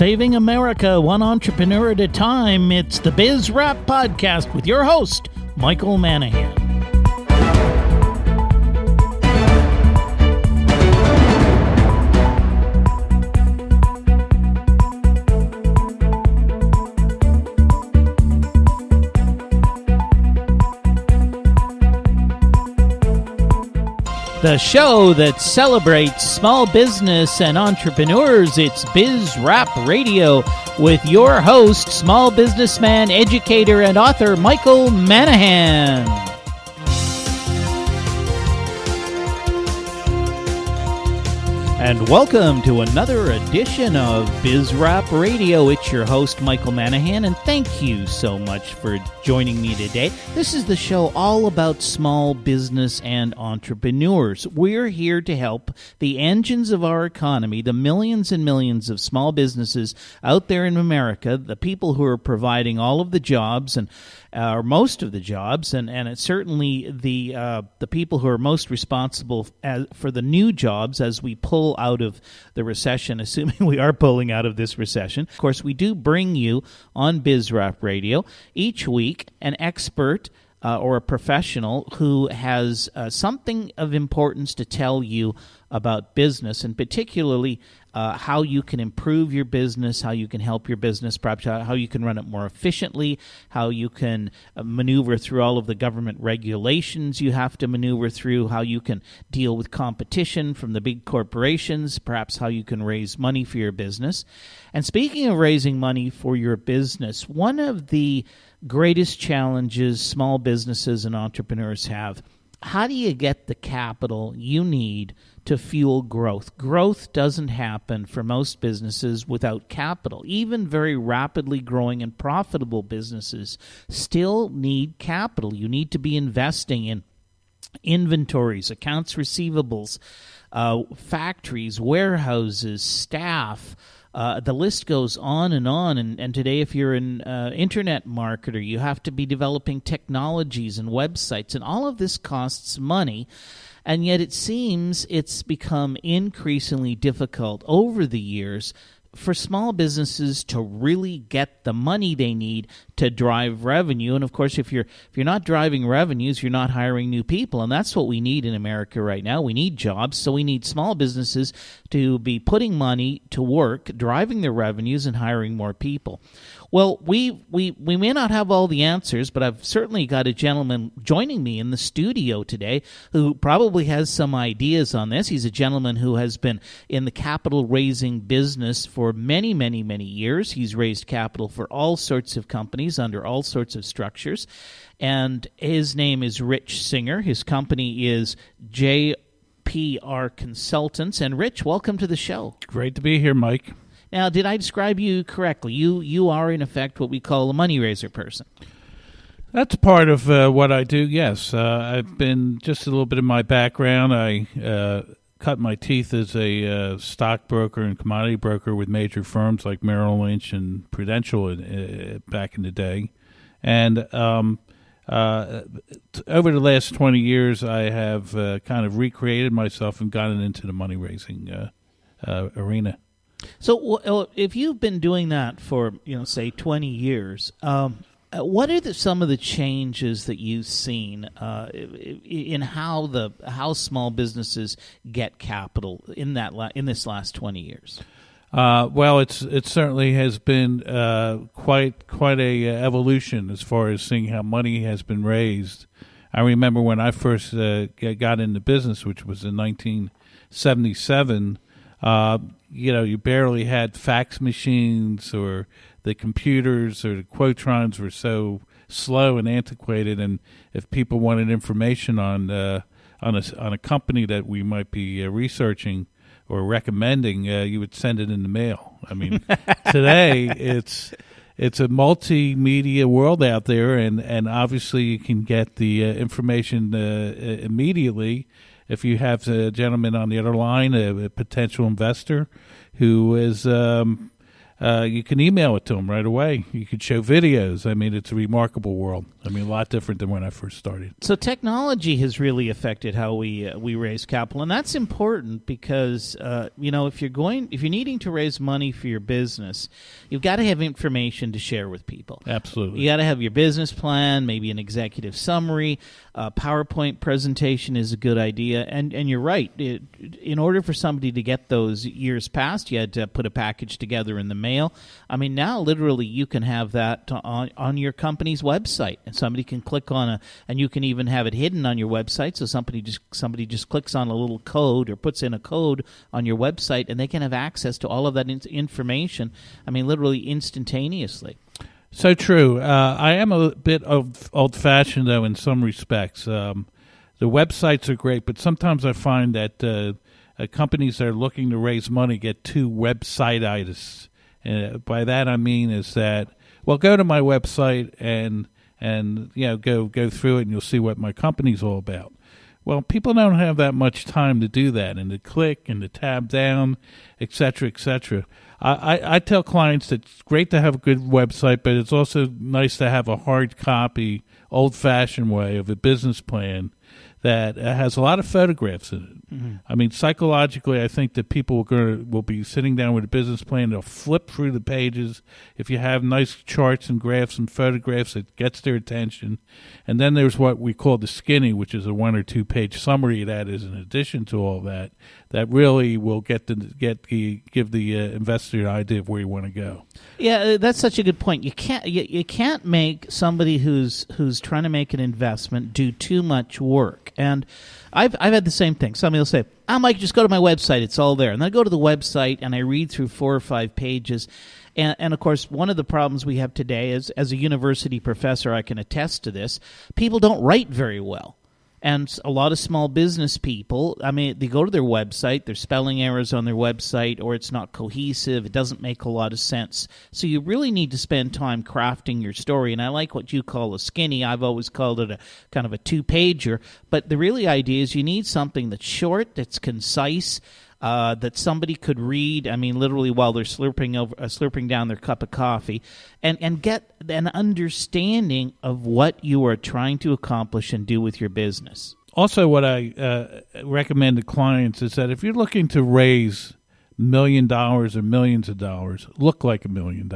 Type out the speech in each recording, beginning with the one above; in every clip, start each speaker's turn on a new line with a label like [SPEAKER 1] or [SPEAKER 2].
[SPEAKER 1] Saving America one entrepreneur at a time, it's the Biz Wrap Podcast with your host, Michael Manahan. The show that celebrates small business and entrepreneurs, it's Biz Wrap Radio with your host, small businessman, educator, and author, Michael Manahan. And welcome to another edition of Biz Wrap Radio. It's your host, Michael Manahan, and thank you so much for joining me today. This is the show all about small business and entrepreneurs. We're here to help the engines of our economy, the millions and millions of small businesses out there in America, the people who are providing all of the jobs and or most of the jobs, and it's certainly the people who are most responsible for the new jobs as we pull out of the recession, assuming we are pulling out of this recession. Of course, we do bring you on Biz Wrap Radio each week an expert or a professional who has something of importance to tell you about business, and particularly how you can improve your business, how you can help your business, perhaps how you can run it more efficiently, how you can maneuver through all of the government regulations you have to maneuver through, how you can deal with competition from the big corporations, perhaps how you can raise money for your business. And speaking of raising money for your business, one of the greatest challenges small businesses and entrepreneurs have, how do you get the capital you need to fuel growth? Growth doesn't happen for most businesses without capital. Even very rapidly growing and profitable businesses still need capital. You need to be investing in inventories, accounts receivables, factories, warehouses, staff. The list goes on, and today if you're an internet marketer, you have to be developing technologies and websites, and all of this costs money, and yet it seems it's become increasingly difficult over the years for small businesses to really get the money they need to drive revenue. And of course, if you're not driving revenues, you're not hiring new people, and that's what we need in America right now. We need jobs, so we need small businesses to be putting money to work, driving their revenues, and hiring more people. Well, we may not have all the answers, but I've certainly got a gentleman joining me in the studio today who probably has some ideas on this. He's a gentleman who has been in the capital raising business for many, many, many years. He's raised capital for all sorts of companies under all sorts of structures. And his name is Rich Singer. His company is JPR Consultants. And Rich, welcome to the show.
[SPEAKER 2] Great to be here, Mike.
[SPEAKER 1] Now, did I describe you correctly? You are, in effect, what we call a money raiser person.
[SPEAKER 2] That's part of what I do, yes. I've been, just a little bit of my background, I cut my teeth as a stockbroker and commodity broker with major firms like Merrill Lynch and Prudential back in the day. And over the last 20 years, I have kind of recreated myself and gotten into the money-raising arena.
[SPEAKER 1] So if you've been doing that for, say 20 years, what are some of the changes that you've seen in how small businesses get capital in this last 20 years?
[SPEAKER 2] Well, it certainly has been quite a evolution as far as seeing how money has been raised. I remember when I first got into business, which was in 1977. You barely had fax machines, or the computers or the Quotrons were so slow and antiquated. And if people wanted information on a company that we might be researching or recommending, you would send it in the mail. I mean, today it's a multimedia world out there, and obviously you can get the information immediately. If you have a gentleman on the other line, a potential investor who is you can email it to them right away. You could show videos. I mean, it's a remarkable world. I mean, a lot different than when I first started.
[SPEAKER 1] So technology has really affected how we raise capital, and that's important because if you're needing to raise money for your business, you've got to have information to share with people.
[SPEAKER 2] Absolutely,
[SPEAKER 1] you got to have your business plan, maybe an executive summary. PowerPoint presentation is a good idea, and you're right. In order for somebody to get those years past, you had to put a package together in the mail. I mean, now literally you can have that on your company's website, and somebody can click on and you can even have it hidden on your website, so somebody just clicks on a little code or puts in a code on your website, and they can have access to all of that information. I mean, literally instantaneously.
[SPEAKER 2] So true. I am a bit of old-fashioned, though, in some respects. The websites are great, but sometimes I find that companies that are looking to raise money get too website-itis. By that I mean is that, well, go to my website and go through it, and you'll see what my company's all about. Well, people don't have that much time to do that, and to click and to tab down, et cetera, et cetera. I tell clients that it's great to have a good website, but it's also nice to have a hard copy, old-fashioned way of a business plan that has a lot of photographs in it. Mm-hmm. I mean, psychologically, I think that people will be sitting down with a business plan. They'll flip through the pages. If you have nice charts and graphs and photographs, it gets their attention. And then there's what we call the skinny, which is a 1 or 2 page summary that is in addition to all that really will give the investor an idea of where you want to go.
[SPEAKER 1] Yeah, that's such a good point. You can't make somebody who's trying to make an investment do too much work. And I've had the same thing. Somebody will say, Mike, just go to my website. It's all there. And then I go to the website and I read through 4 or 5 pages. And of course, one of the problems we have today is, as a university professor, I can attest to this, people don't write very well. And a lot of small business people, I mean, they go to their website, there's spelling errors on their website, or it's not cohesive, it doesn't make a lot of sense. So you really need to spend time crafting your story. And I like what you call a skinny. I've always called it a kind of a 2-pager. But the really idea is you need something that's short, that's concise, that somebody could read, I mean, literally while they're slurping down their cup of coffee, and get an understanding of what you are trying to accomplish and do with your business.
[SPEAKER 2] Also, what I recommend to clients is that if you're looking to raise $1 million or millions of dollars, look like $1 million.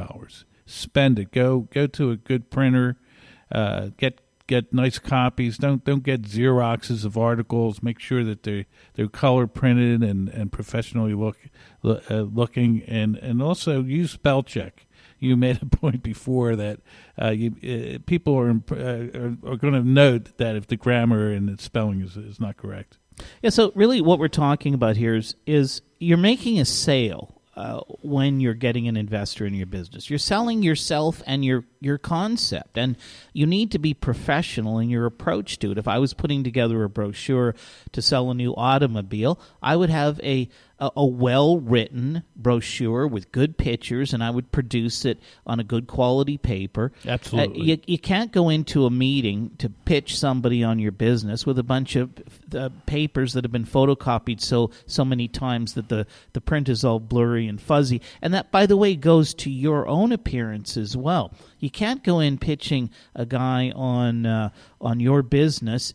[SPEAKER 2] Spend it. Go to a good printer. Get nice copies. Don't get Xeroxes of articles. Make sure that they're color printed and professionally looking, and also use spell check. You made a point before that people are going to note that if the grammar and the spelling is not correct.
[SPEAKER 1] Yeah. So really, what we're talking about here is you're making a sale. When you're getting an investor in your business, you're selling yourself and your concept, and you need to be professional in your approach to it. If I was putting together a brochure to sell a new automobile, I would have a well-written brochure with good pictures, and I would produce it on a good quality paper.
[SPEAKER 2] Absolutely.
[SPEAKER 1] You can't go into a meeting to pitch somebody on your business with a bunch of papers that have been photocopied so many times that the print is all blurry and fuzzy. And that, by the way, goes to your own appearance as well. You can't go in pitching a guy on your business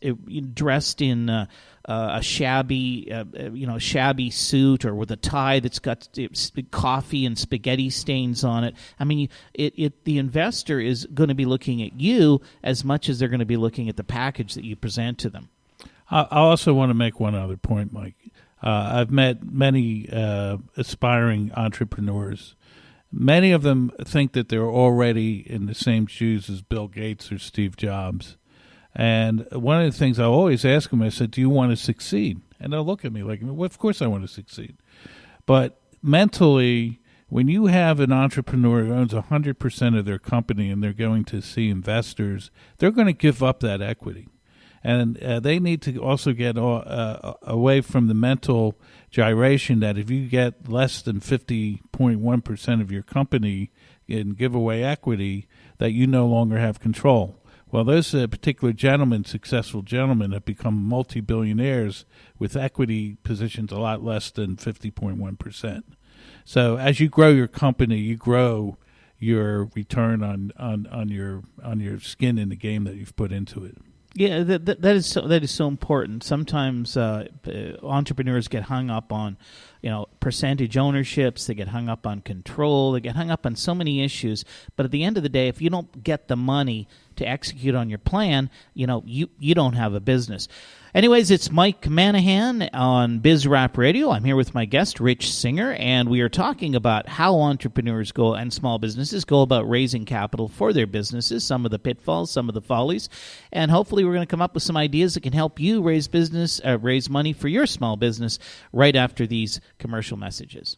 [SPEAKER 1] dressed in a shabby suit or with a tie that's got coffee and spaghetti stains on it. I mean, the investor is going to be looking at you as much as they're going to be looking at the package that you present to them.
[SPEAKER 2] I also want to make one other point, Mike. I've met many aspiring entrepreneurs. Many of them think that they're already in the same shoes as Bill Gates or Steve Jobs. And one of the things I always ask them, I said, do you want to succeed? And they'll look at me like, well, of course I want to succeed. But mentally, when you have an entrepreneur who owns 100% of their company and they're going to see investors, they're going to give up that equity. And they need to also get away from the mental gyration that if you get less than 50.1% of your company in giveaway equity, that you no longer have control. Well, those particular successful gentlemen, have become multi-billionaires with equity positions a lot less than 50.1%. So as you grow your company, you grow your return on your skin in the game that you've put into it.
[SPEAKER 1] Yeah, that is so important. Sometimes entrepreneurs get hung up on, percentage ownerships. They get hung up on control. They get hung up on so many issues. But at the end of the day, if you don't get the money to execute on your plan, you don't have a business. Anyways, it's Mike Manahan on BizRap Radio. I'm here with my guest, Rich Singer, and we are talking about how entrepreneurs go and small businesses go about raising capital for their businesses, some of the pitfalls, some of the follies, and hopefully we're going to come up with some ideas that can help you raise money for your small business right after these commercial messages.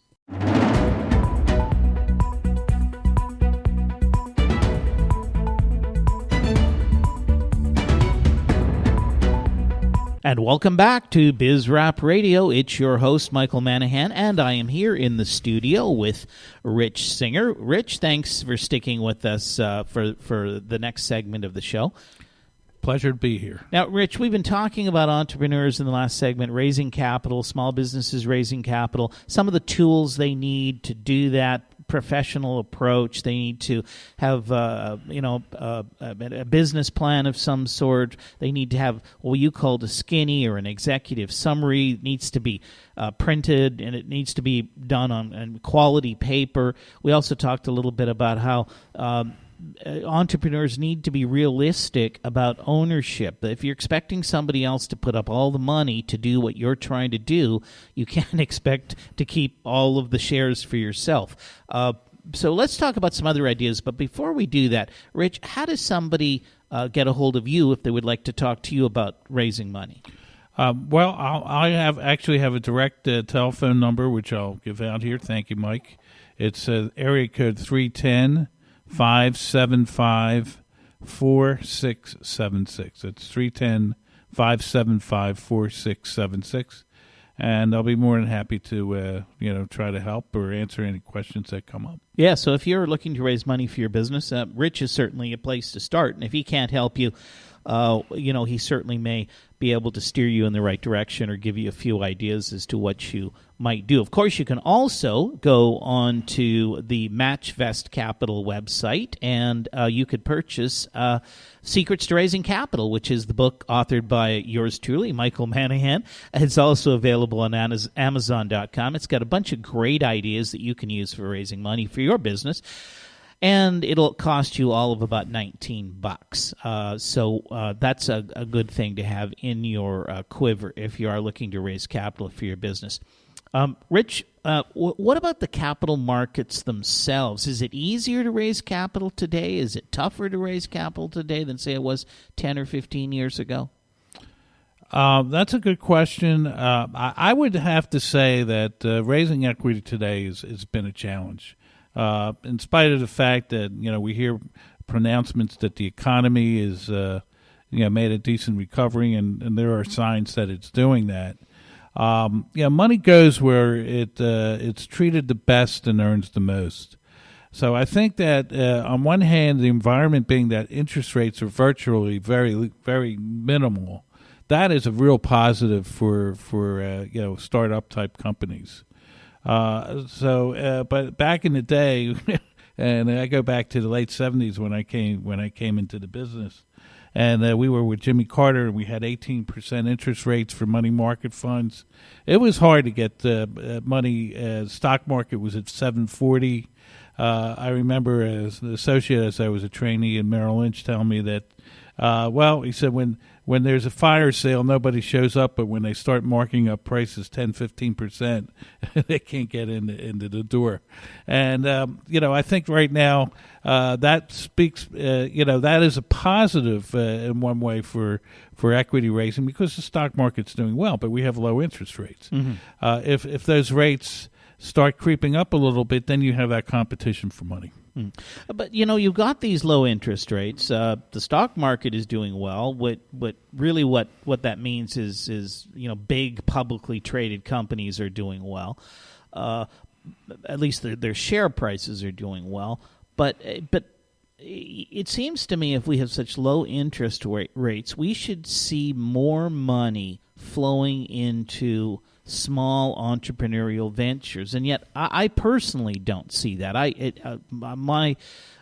[SPEAKER 1] And welcome back to BizRap Radio. It's your host, Michael Manahan, and I am here in the studio with Rich Singer. Rich, thanks for sticking with us for the next segment of the show.
[SPEAKER 2] Pleasure to be here.
[SPEAKER 1] Now, Rich, we've been talking about entrepreneurs in the last segment, raising capital, small businesses raising capital, some of the tools they need to do that, professional approach. They need to have a business plan of some sort. They need to have what you called a skinny or an executive summary. It needs to be printed, and it needs to be done on quality paper. We also talked a little bit about how entrepreneurs need to be realistic about ownership. If you're expecting somebody else to put up all the money to do what you're trying to do, you can't expect to keep all of the shares for yourself. So let's talk about some other ideas. But before we do that, Rich, how does somebody get a hold of you if they would like to talk to you about raising money?
[SPEAKER 2] Well, I have a direct telephone number, which I'll give out here. Thank you, Mike. It's area code 310-575-4676. It's 310-575-4676. And I'll be more than happy to, try to help or answer any questions that come up.
[SPEAKER 1] Yeah, so if you're looking to raise money for your business, Rich is certainly a place to start. And if he can't help you, he certainly may be able to steer you in the right direction or give you a few ideas as to what you might do. Of course, you can also go on to the MatchVest Capital website, and you could purchase Secrets to Raising Capital, which is the book authored by yours truly, Michael Manahan. It's also available on Amazon.com. It's got a bunch of great ideas that you can use for raising money for your business. And it'll cost you all of about $19. So that's a good thing to have in your quiver if you are looking to raise capital for your business. Rich, what about the capital markets themselves? Is it easier to raise capital today? Is it tougher to raise capital today than, say, it was 10 or 15 years ago?
[SPEAKER 2] That's a good question. I would have to say that raising equity today has been a challenge. In spite of the fact that, we hear pronouncements that the economy is, made a decent recovery, and there are signs that it's doing that. Money goes where it's treated the best and earns the most. So I think that on one hand, the environment being that interest rates are virtually very, very minimal, that is a real positive for startup type companies. But back in the day, and I go back to the late 70s when I came into the business, and we were with Jimmy Carter, and we had 18% interest rates for money market funds. It was hard to get money. Stock market was at 740. I remember as an associate, as I was a trainee in Merrill Lynch, telling me that, he said, when there's a fire sale, nobody shows up, but when they start marking up prices 10, 15%, they can't get into the door. And, I think right now that speaks, that is a positive in one way for equity raising because the stock market's doing well, but we have low interest rates. Mm-hmm. If those rates start creeping up a little bit, then you have that competition for money.
[SPEAKER 1] But, you've got these low interest rates. The stock market is doing well. What that means is big publicly traded companies are doing well. At least their share prices are doing well. But it seems to me if we have such low interest rates, we should see more money flowing into small entrepreneurial ventures, and yet I personally don't see that.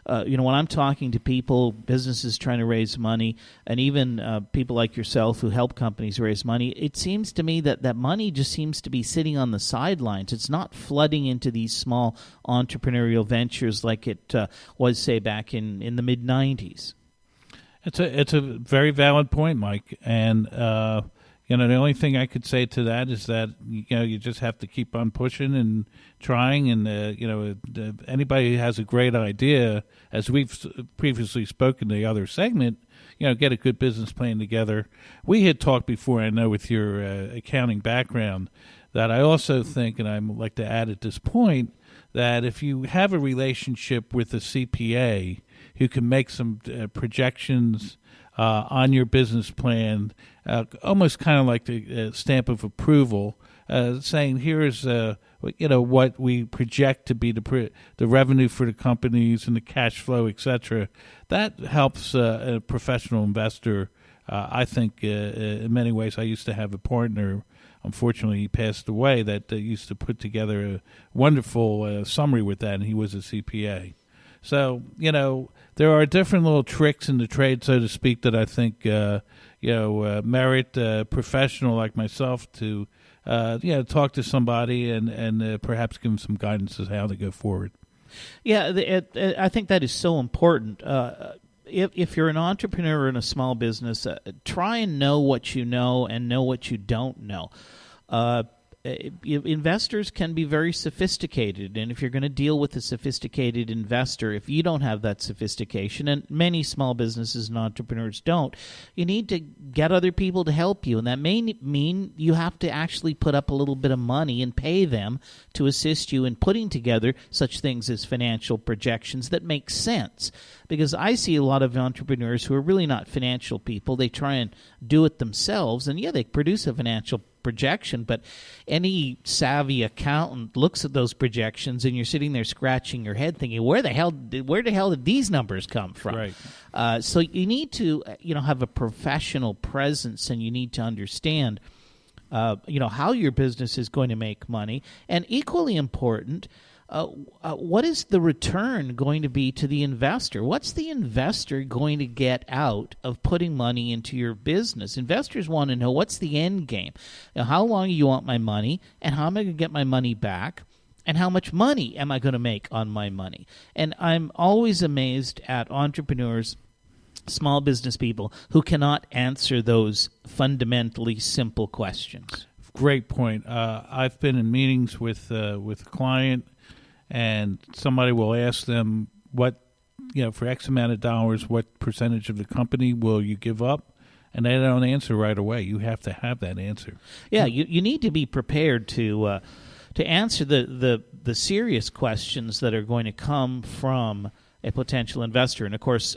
[SPEAKER 1] When I'm talking to people, businesses trying to raise money, and even people like yourself who help companies raise money, it seems to me that money just seems to be sitting on the sidelines. It's not flooding into these small entrepreneurial ventures like it was, say, back in the mid-'90s.
[SPEAKER 2] It's a very valid point, Mike, and the only thing I could say to that is that you just have to keep on pushing and trying, and anybody who has a great idea, as we've previously spoken in the other segment, get a good business plan together. We had talked before, I know, with your accounting background, that I also think, and I'd like to add at this point, that if you have a relationship with a CPA who can make some projections on your business plan, almost kind of like the stamp of approval, saying here's what we project to be the revenue for the companies and the cash flow, etc. That helps a professional investor. I think in many ways, I used to have a partner. Unfortunately, he passed away. That used to put together a wonderful summary with that, and he was a CPA. So, there are different little tricks in the trade, so to speak, that I think, merit a professional like myself to, talk to somebody and perhaps give them some guidance as to how to go forward.
[SPEAKER 1] Yeah, I think that is so important. If you're an entrepreneur in a small business, try and know what you know and know what you don't know. Investors can be very sophisticated, and if you're going to deal with a sophisticated investor, if you don't have that sophistication, and many small businesses and entrepreneurs don't, you need to get other people to help you, and that may mean you have to actually put up a little bit of money and pay them to assist you in putting together such things as financial projections that make sense. Because I see a lot of entrepreneurs who are really not financial people. They try and do it themselves, and they produce a financial projection, but any savvy accountant looks at those projections, and you're sitting there scratching your head thinking, where the hell did these numbers come from?
[SPEAKER 2] Right.
[SPEAKER 1] So you need to have a professional presence, and you need to understand how your business is going to make money, and equally important, what is the return going to be to the investor? What's the investor going to get out of putting money into your business? Investors want to know, what's the end game? How long do you want my money, and how am I going to get my money back, and how much money am I going to make on my money? And I'm always amazed at entrepreneurs, small business people, who cannot answer those fundamentally simple questions.
[SPEAKER 2] Great point. I've been in meetings with a client, and somebody will ask them, what, for X amount of dollars, what percentage of the company will you give up? And they don't answer right away. You have to have that answer.
[SPEAKER 1] Yeah, you need to be prepared to answer the serious questions that are going to come from a potential investor. And of course,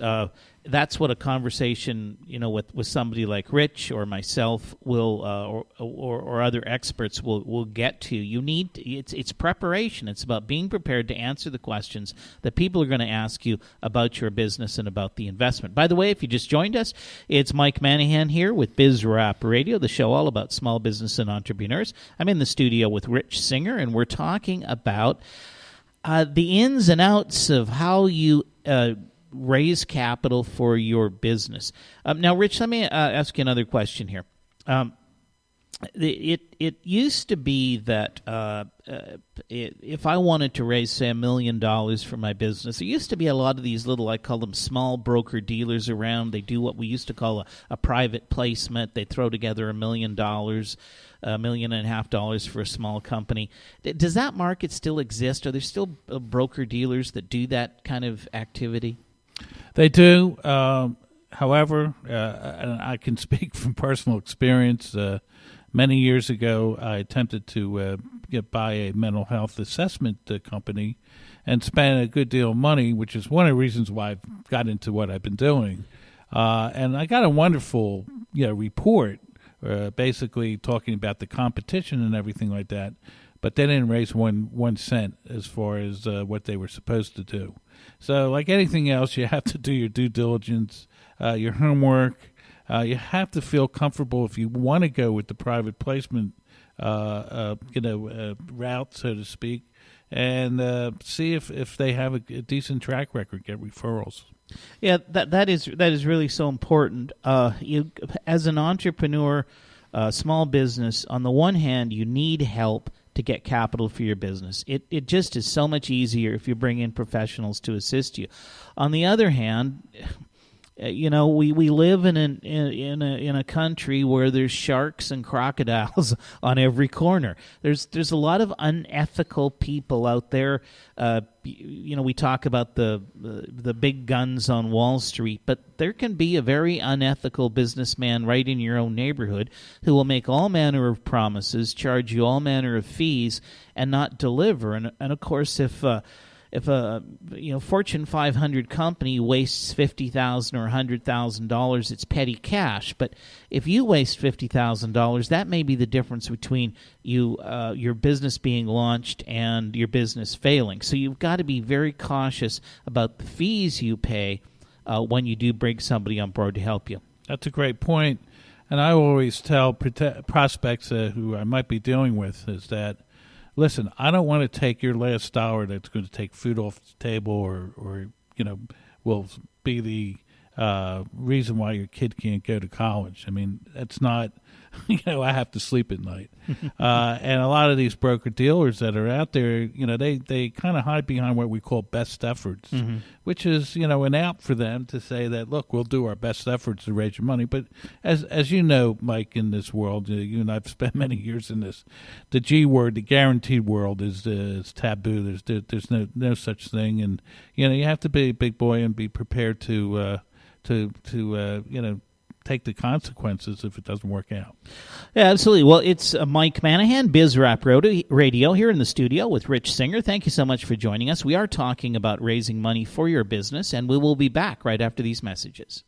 [SPEAKER 1] that's what a conversation, with somebody like Rich or myself will, or other experts will get to. It's preparation. It's about being prepared to answer the questions that people are going to ask you about your business and about the investment. By the way, if you just joined us, it's Mike Manahan here with BizRap Radio, the show all about small business and entrepreneurs. I'm in the studio with Rich Singer, and we're talking about the ins and outs of how you raise capital for your business. Now, Rich, let me ask you another question here. It used to be that if I wanted to raise, say, $1 million for my business, there used to be a lot of these little, I call them small broker dealers around. They do what we used to call a private placement. They throw together $1 million, $1.5 million for a small company. Does that market still exist? Are there still broker dealers that do that kind of activity?
[SPEAKER 2] They do. However, and I can speak from personal experience. Many years ago, I attempted to buy a mental health assessment company and spent a good deal of money, which is one of the reasons why I've got into what I've been doing. And I got a wonderful report, basically talking about the competition and everything like that. But they didn't raise one cent as far as what they were supposed to do. So like anything else, you have to do your due diligence, your homework. You have to feel comfortable if you want to go with the private placement route, so to speak, and see if they have a decent track record, get referrals.
[SPEAKER 1] Yeah, that is really so important. You, as an entrepreneur, small business, on the one hand, you need help to get capital for your business. It just is so much easier if you bring in professionals to assist you. On the other hand, we live in a country where there's sharks and crocodiles on every corner. There's a lot of unethical people out there. We talk about the big guns on Wall Street, but there can be a very unethical businessman right in your own neighborhood who will make all manner of promises, charge you all manner of fees, and not deliver. And of course, if a Fortune 500 company wastes $50,000 or $100,000, it's petty cash. But if you waste $50,000, that may be the difference between your business being launched and your business failing. So you've got to be very cautious about the fees you pay when you do bring somebody on board to help you.
[SPEAKER 2] That's a great point. And I always tell prospects who I might be dealing with is that, listen, I don't want to take your last dollar that's going to take food off the table or will be the reason why your kid can't go to college. I mean, that's not, I have to sleep at night. And a lot of these broker-dealers that are out there, they kind of hide behind what we call best efforts, which is, an out for them to say that, look, we'll do our best efforts to raise your money. But as you know, Mike, in this world, you and I've spent many years in this, the G word, the guaranteed world is taboo. There's no such thing. And, you have to be a big boy and be prepared to take the consequences if it doesn't work out.
[SPEAKER 1] Yeah, absolutely. Well, it's Mike Manahan, BizRap Radio, here in the studio with Rich Singer. Thank you so much for joining us. We are talking about raising money for your business, and we will be back right after these messages.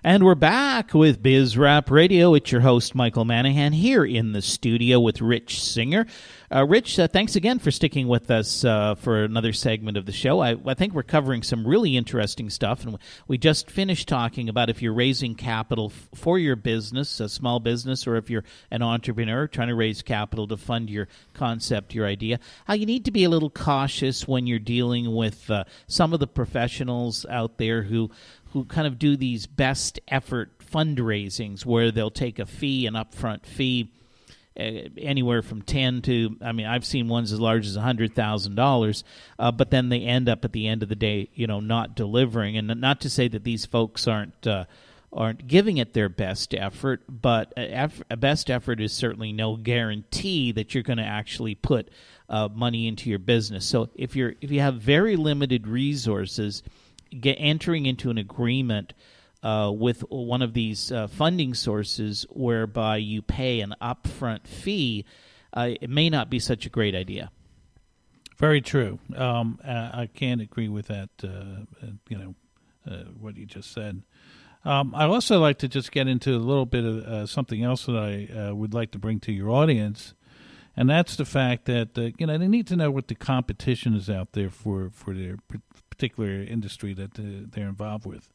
[SPEAKER 1] And we're back with BizRap Radio. It's your host, Michael Manahan, here in the studio with Rich Singer. Rich, thanks again for sticking with us for another segment of the show. I think we're covering some really interesting stuff, and we just finished talking about if you're raising capital for your business, a small business, or if you're an entrepreneur trying to raise capital to fund your concept, your idea, how you need to be a little cautious when you're dealing with some of the professionals out there who kind of do these best effort fundraisings where they'll take a fee, an upfront fee, anywhere from 10 to, I've seen ones as large as $100,000, but then they end up at the end of the day, not delivering. And not to say that these folks aren't giving it their best effort, but a best effort is certainly no guarantee that you're going to actually put money into your business. So if you have very limited resources, entering into an agreement with one of these funding sources whereby you pay an upfront fee, it may not be such a great idea.
[SPEAKER 2] Very true. I can't agree with that, what you just said. I'd also like to just get into a little bit of something else that I would like to bring to your audience, and that's the fact that, they need to know what the competition is out there for their particular industry that they're involved with.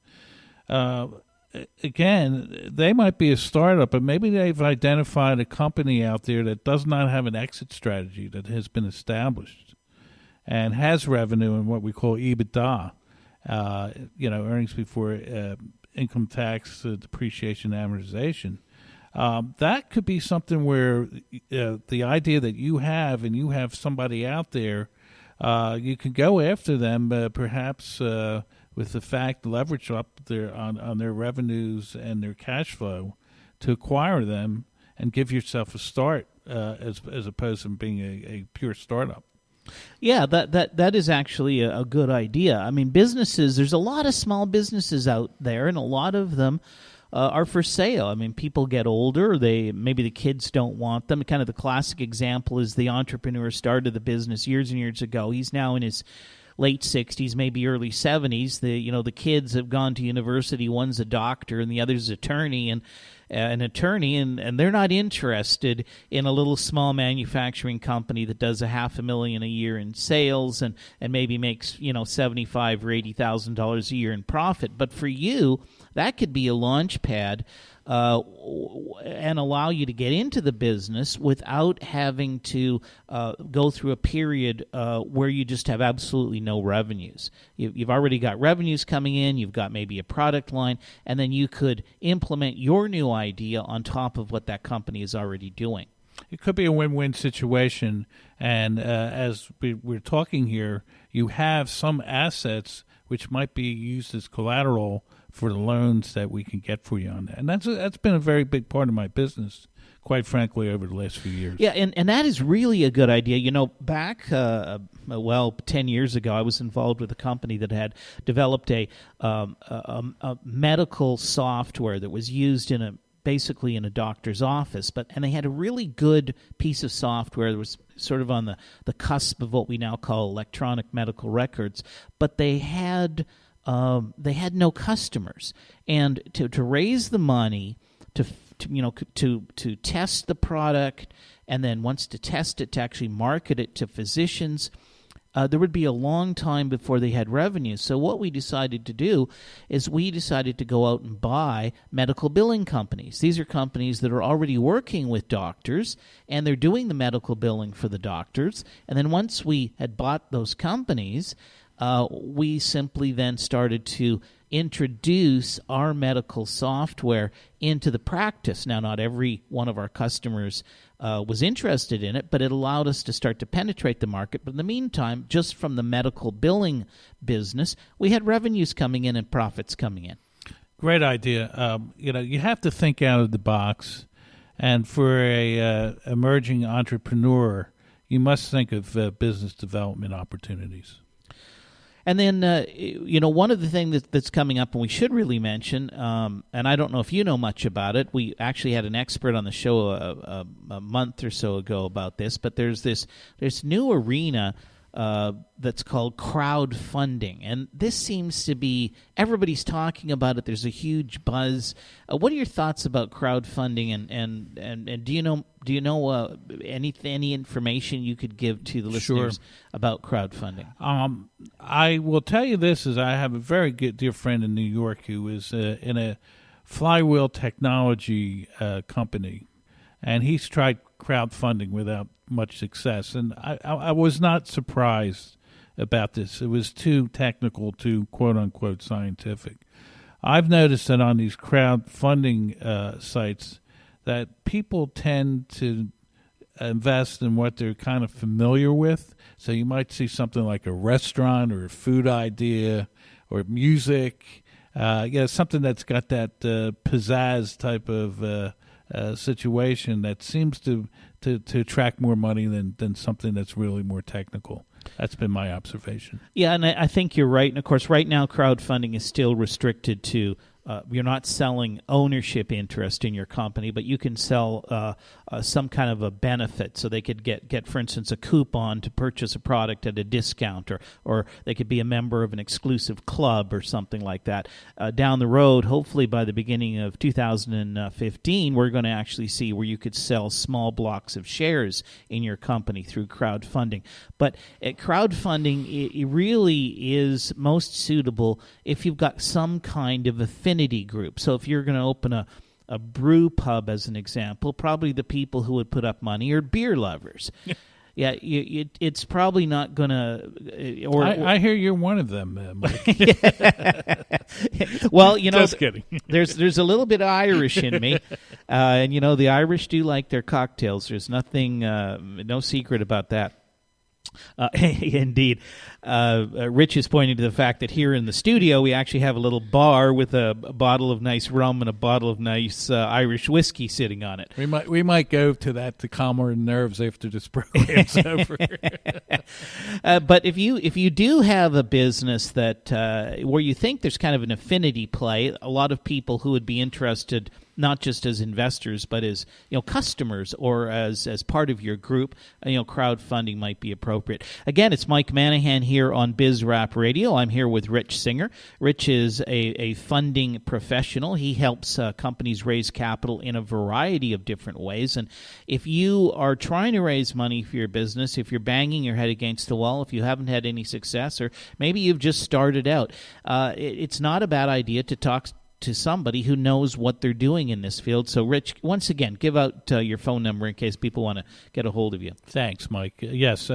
[SPEAKER 2] Again, they might be a startup, but maybe they've identified a company out there that does not have an exit strategy that has been established and has revenue in what we call EBITDA, earnings before income tax, depreciation, amortization. That could be something where the idea that you have and you have somebody out there, you can go after them, perhaps with the fact leverage up on their revenues and their cash flow to acquire them and give yourself a start as opposed to being a pure startup.
[SPEAKER 1] Yeah, that is actually a good idea. Businesses, there's a lot of small businesses out there, and a lot of them are for sale. People get older. Maybe the kids don't want them. Kind of the classic example is the entrepreneur started the business years and years ago. He's now in his late 60s, maybe early 70s. The kids have gone to university. One's a doctor and the other's an attorney, and an attorney, and they're not interested in a little small manufacturing company that does $500,000 a year in sales and maybe makes $75,000 or $80,000 a year in profit. But for you, that could be a launch pad and allow you to get into the business without having to go through a period where you just have absolutely no revenues. You've already got revenues coming in, you've got maybe a product line, and then you could implement your new idea on top of what that company is already doing.
[SPEAKER 2] It could be a win-win situation, and as we're talking here, you have some assets which might be used as collateral for the loans that we can get for you on that. And that's been a very big part of my business, quite frankly, over the last few years.
[SPEAKER 1] Yeah, and that is really a good idea. Back, 10 years ago, I was involved with a company that had developed a medical software that was used basically in a doctor's office, and they had a really good piece of software that was sort of on the cusp of what we now call electronic medical records, but they had no customers, and to raise the money to test the product, and then once to test it, to actually market it to physicians, there would be a long time before they had revenue. So what we decided to do is we decided to go out and buy medical billing companies. These are companies that are already working with doctors, and they're doing the medical billing for the doctors. And then once we had bought those companies, we simply then started to introduce our medical software into the practice. Now, not every one of our customers was interested in it, but it allowed us to start to penetrate the market. But in the meantime, just from the medical billing business, we had revenues coming in and profits coming in.
[SPEAKER 2] Great idea. You have to think out of the box, and for a emerging entrepreneur, you must think of business development opportunities.
[SPEAKER 1] And then, one of the things that's coming up, and we should really mention, and I don't know if you know much about it, we actually had an expert on the show a month or so ago about this, but there's this new arena that's called crowdfunding, and this seems to be, everybody's talking about it. There's a huge buzz. What are your thoughts about crowdfunding, and do you know any information you could give to the listeners about crowdfunding?
[SPEAKER 2] I will tell you this: is I have a very good dear friend in New York who is in a flywheel technology company, and he's tried crowdfunding without much success, and I was not surprised about this. It was too technical, too quote-unquote scientific. I've noticed that on these crowdfunding sites that people tend to invest in what they're kind of familiar with. So you might see something like a restaurant or a food idea or music, something that's got that pizzazz type of situation that seems to attract more money than something that's really more technical. That's been my observation.
[SPEAKER 1] Yeah, and I think you're right. And, of course, right now crowdfunding is still restricted to you're not selling ownership interest in your company, but you can sell some kind of a benefit. So they could get, for instance, a coupon to purchase a product at a discount, or they could be a member of an exclusive club or something like that. Down the road, hopefully by the beginning of 2015, we're going to actually see where you could sell small blocks of shares in your company through crowdfunding. But crowdfunding, it really is most suitable if you've got some kind of affinity group. So if you're going to open a brew pub, as an example, probably the people who would put up money are beer lovers. Yeah, it's probably not going to.
[SPEAKER 2] I hear you're one of them, Mike.
[SPEAKER 1] Well,
[SPEAKER 2] just kidding.
[SPEAKER 1] there's a little bit of Irish in me, and the Irish do like their cocktails. There's nothing, no secret about that. Indeed. Rich is pointing to the fact that here in the studio we actually have a little bar with a bottle of nice rum and a bottle of nice Irish whiskey sitting on it.
[SPEAKER 2] We might go to that to calm our nerves after this program's over.
[SPEAKER 1] But if you do have a business that where you think there's kind of an affinity play, a lot of people who would be interested, not just as investors, but as customers or as part of your group, crowdfunding might be appropriate. Again, it's Mike Manahan here here on BizRap Radio. I'm here with Rich Singer. Rich is a funding professional. He helps companies raise capital in a variety of different ways. And if you are trying to raise money for your business, if you're banging your head against the wall, if you haven't had any success, or maybe you've just started out, it's not a bad idea to talk to somebody who knows what they're doing in this field. So, Rich, once again, give out your phone number in case people want to get a hold of you.
[SPEAKER 2] Thanks, Mike. Yes,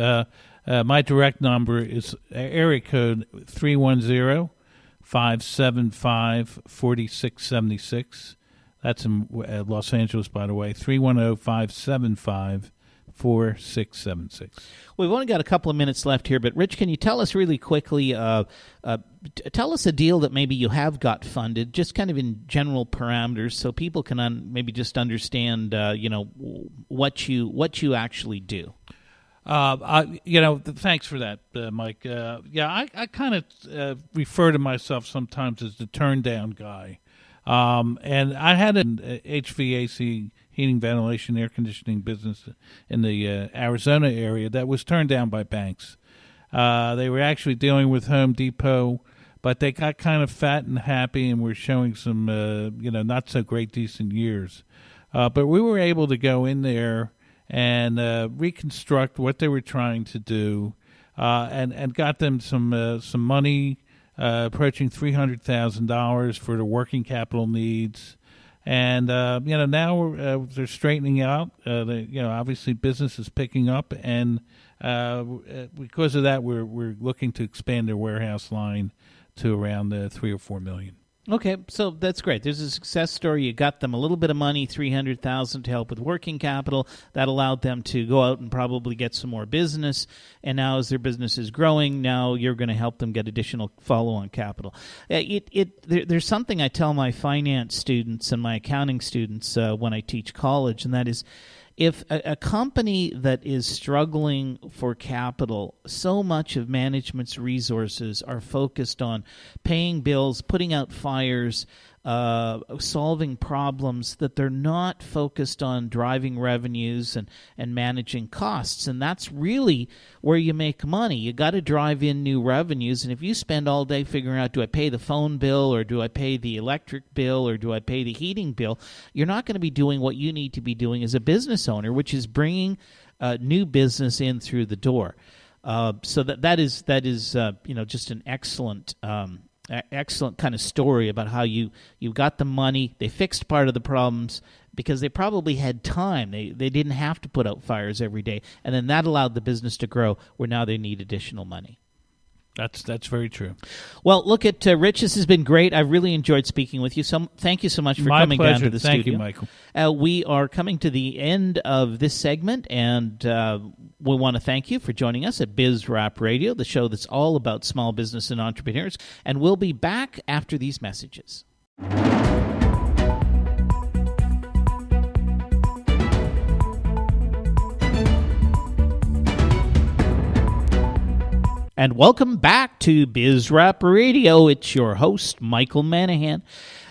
[SPEAKER 2] my direct number is area code 310-575-4676. That's in Los Angeles, by the way, 310-575-4676.
[SPEAKER 1] We've only got a couple of minutes left here, but Rich, can you tell us really quickly, tell us a deal that maybe you have got funded, just kind of in general parameters, so people can maybe just understand, what you actually do.
[SPEAKER 2] Thanks for that, Mike. I kind of refer to myself sometimes as the turn down guy. And I had an HVAC, heating, ventilation, air conditioning business in the Arizona area that was turned down by banks. They were actually dealing with Home Depot, but they got kind of fat and happy and were showing some, not so great decent years. But we were able to go in there and reconstruct what they were trying to do, and got them some money, approaching $300,000 for the working capital needs. And, now they're straightening out. Obviously business is picking up, and because of that, we're looking to expand their warehouse line to around $3 or $4 million.
[SPEAKER 1] Okay, so that's great. There's a success story. You got them a little bit of money, $300,000 to help with working capital. That allowed them to go out and probably get some more business. And now as their business is growing, now you're going to help them get additional follow-on capital. There's something I tell my finance students and my accounting students when I teach college, and that is, if a company that is struggling for capital, so much of management's resources are focused on paying bills, putting out fires, solving problems, that they're not focused on driving revenues and managing costs. And that's really where you make money. You got to drive in new revenues. And if you spend all day figuring out, do I pay the phone bill, or do I pay the electric bill, or do I pay the heating bill, you're not going to be doing what you need to be doing as a business owner, which is bringing new business in through the door. So that is just an excellent kind of story about how you got the money, they fixed part of the problems because they probably had time. They didn't have to put out fires every day, and then that allowed the business to grow where now they need additional money.
[SPEAKER 2] That's very true.
[SPEAKER 1] Well, look at Rich. This has been great. I've really enjoyed speaking with you. So thank you so much for coming down to the studio.
[SPEAKER 2] Thank you, Michael.
[SPEAKER 1] We are coming to the end of this segment, and we want to thank you for joining us at BizRap Radio, the show that's all about small business and entrepreneurs. And we'll be back after these messages. And welcome back to BizRap Radio. It's your host, Michael Manahan.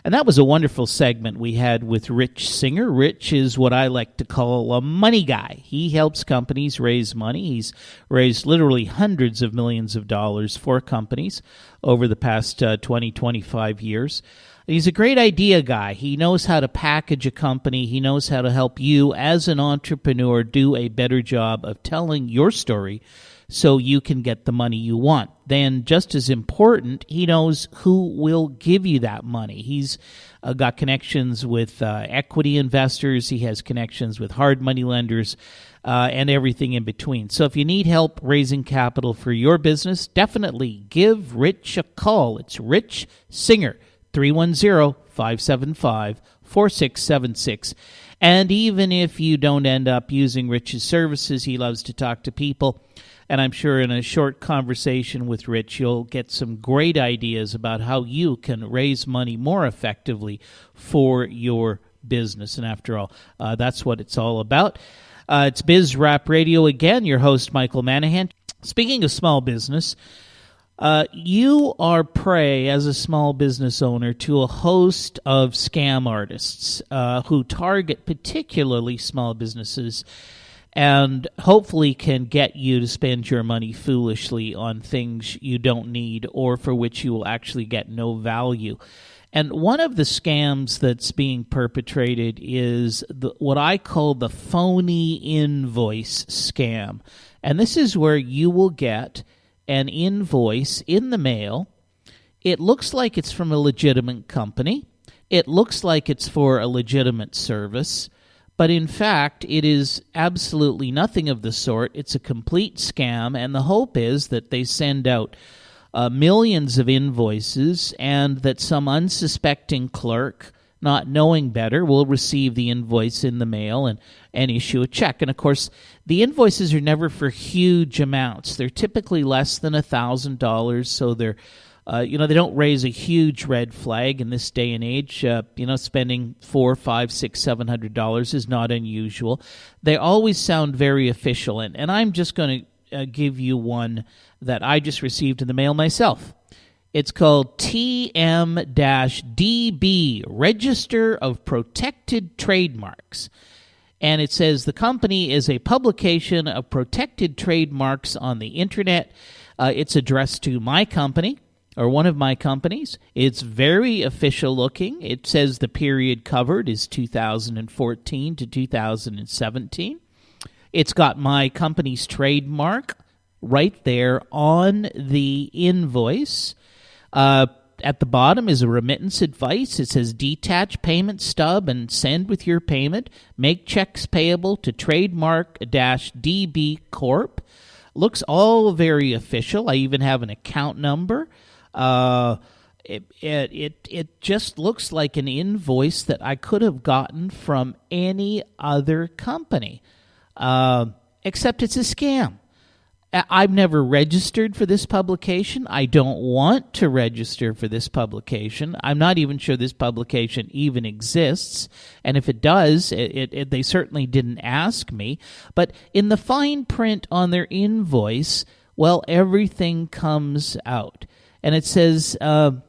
[SPEAKER 1] And that was a wonderful segment we had with Rich Singer. Rich is what I like to call a money guy. He helps companies raise money. He's raised literally hundreds of millions of dollars for companies over the past 20, 25 years. He's a great idea guy. He knows how to package a company. He knows how to help you as an entrepreneur do a better job of telling your story so you can get the money you want. Then, just as important, he knows who will give you that money. He's got connections with equity investors. He has connections with hard money lenders and everything in between. So if you need help raising capital for your business, definitely give Rich a call. It's Rich Singer, 310-575-4676. And even if you don't end up using Rich's services, he loves to talk to people. And I'm sure in a short conversation with Rich, you'll get some great ideas about how you can raise money more effectively for your business. And after all, that's what it's all about. It's BizRap Radio again, your host, Michael Manahan. Speaking of small business, you are prey as a small business owner to a host of scam artists who target particularly small businesses. and hopefully can get you to spend your money foolishly on things you don't need or for which you will actually get no value. And one of the scams that's being perpetrated is what I call the phony invoice scam. And this is where you will get an invoice in the mail. It looks like it's from a legitimate company. It looks like it's for a legitimate service. But in fact, it is absolutely nothing of the sort. It's a complete scam, and the hope is that they send out millions of invoices and that some unsuspecting clerk, not knowing better, will receive the invoice in the mail and issue a check. And of course, the invoices are never for huge amounts. They're typically less than $1,000, so they're they don't raise a huge red flag in this day and age. Spending $400, $500, $600, $700 is not unusual. They always sound very official, and I'm just going to give you one that I just received in the mail myself. It's called TM-DB, Register of Protected Trademarks. And it says the company is a publication of protected trademarks on the internet. It's addressed to my company, or one of my companies. It's very official looking. It says the period covered is 2014 to 2017. It's got my company's trademark right there on the invoice. At the bottom is a remittance advice. It says detach payment stub and send with your payment. Make checks payable to Trademark-DB Corp. Looks all very official. I even have an account number. It just looks like an invoice that I could have gotten from any other company, except it's a scam. I've never registered for this publication. I don't want to register for this publication. I'm not even sure this publication even exists. And if it does, they certainly didn't ask me. But in the fine print on their invoice, well, everything comes out. And it says that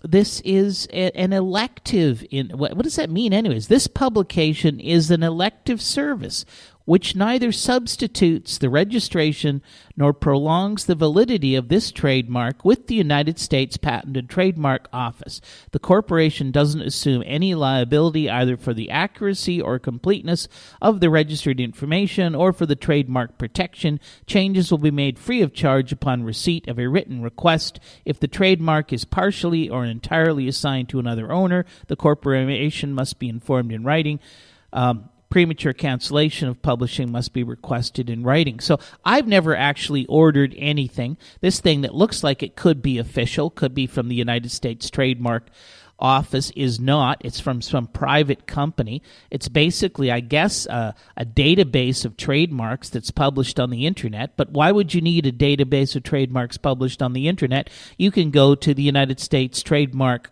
[SPEAKER 1] this is an elective. What does that mean anyways? This publication is an elective service which neither substitutes the registration nor prolongs the validity of this trademark with the United States Patent and Trademark Office. The corporation doesn't assume any liability either for the accuracy or completeness of the registered information or for the trademark protection. Changes will be made free of charge upon receipt of a written request. If the trademark is partially or entirely assigned to another owner, the corporation must be informed in writing. Premature cancellation of publishing must be requested in writing. So I've never actually ordered anything. This thing that looks like it could be official, could be from the United States Trademark Office, is not. It's from some private company. It's basically, I guess, a database of trademarks that's published on the internet. But why would you need a database of trademarks published on the internet? You can go to the United States Trademark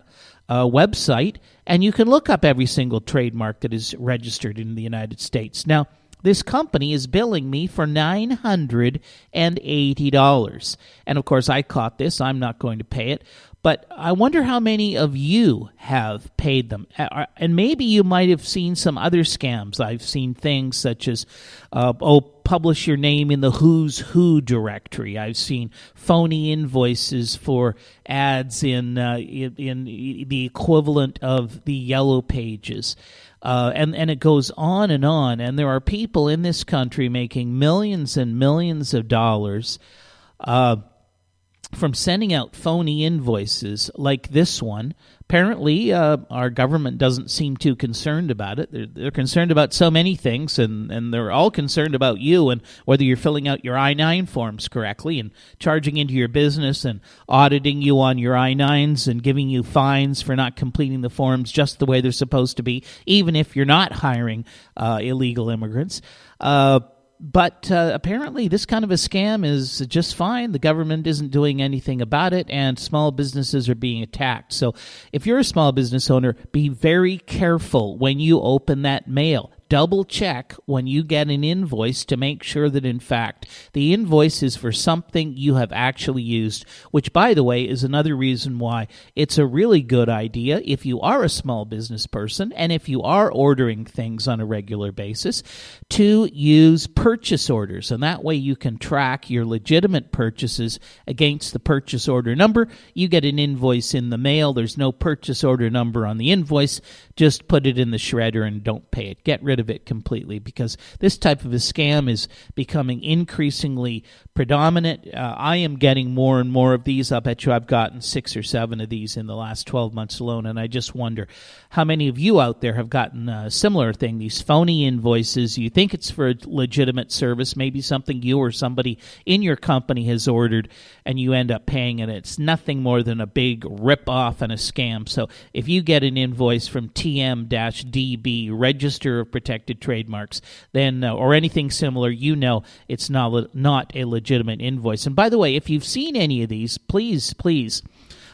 [SPEAKER 1] website, and you can look up every single trademark that is registered in the United States. Now, this company is billing me for $980. And of course, I caught this. I'm not going to pay it. But I wonder how many of you have paid them. And maybe you might have seen some other scams. I've seen things such as, publish your name in the Who's Who directory. I've seen phony invoices for ads in the equivalent of the Yellow Pages. And it goes on. And there are people in this country making millions and millions of dollars from sending out phony invoices like this one. Apparently, our government doesn't seem too concerned about it. They're concerned about so many things, and they're all concerned about you and whether you're filling out your I-9 forms correctly and charging into your business and auditing you on your I-9s and giving you fines for not completing the forms just the way they're supposed to be, even if you're not hiring illegal immigrants. But apparently this kind of a scam is just fine. The government isn't doing anything about it, and small businesses are being attacked. So if you're a small business owner, be very careful when you open that mail. double check when you get an invoice to make sure that, in fact, the invoice is for something you have actually used, which, by the way, is another reason why it's a really good idea if you are a small business person and if you are ordering things on a regular basis to use purchase orders. And that way you can track your legitimate purchases against the purchase order number. You get an invoice in the mail. There's no purchase order number on the invoice. Just put it in the shredder and don't pay it. Get rid of it completely, because this type of a scam is becoming increasingly predominant. I am getting more and more of these. I bet you I've gotten 6 or 7 of these in the last 12 months alone, and I just wonder how many of you out there have gotten a similar thing, these phony invoices. You think it's for a legitimate service, maybe something you or somebody in your company has ordered, and you end up paying it. It's nothing more than a big rip-off and a scam. So if you get an invoice from TM-DB, Register of Protected Trademarks, then or anything similar, you know it's not a legitimate invoice. And by the way, if you've seen any of these, please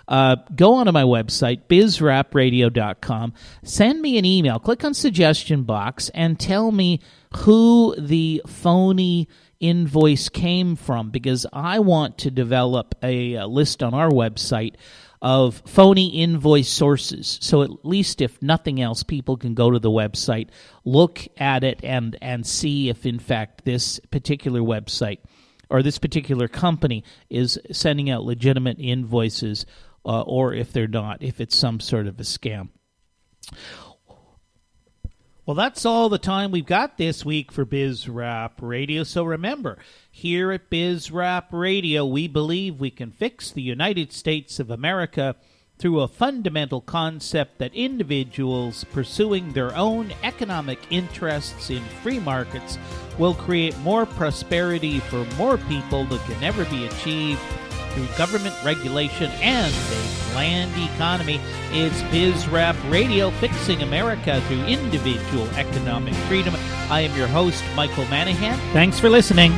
[SPEAKER 1] go onto my website, bizrapradio.com, send me an email, click on suggestion box, and tell me who the phony invoice came from, because I want to develop a list on our website of phony invoice sources. So at least, if nothing else, people can go to the website, look at it, and see if, in fact, this particular website or this particular company is sending out legitimate invoices, or if they're not, if it's some sort of a scam. Well, that's all the time we've got this week for BizRap Radio. So remember, here at BizRap Radio, we believe we can fix the United States of America through a fundamental concept that individuals pursuing their own economic interests in free markets will create more prosperity for more people than can ever be achieved through government regulation and a planned economy. It's BizRap Radio, fixing America through individual economic freedom. I am your host, Michael Manahan. Thanks for listening.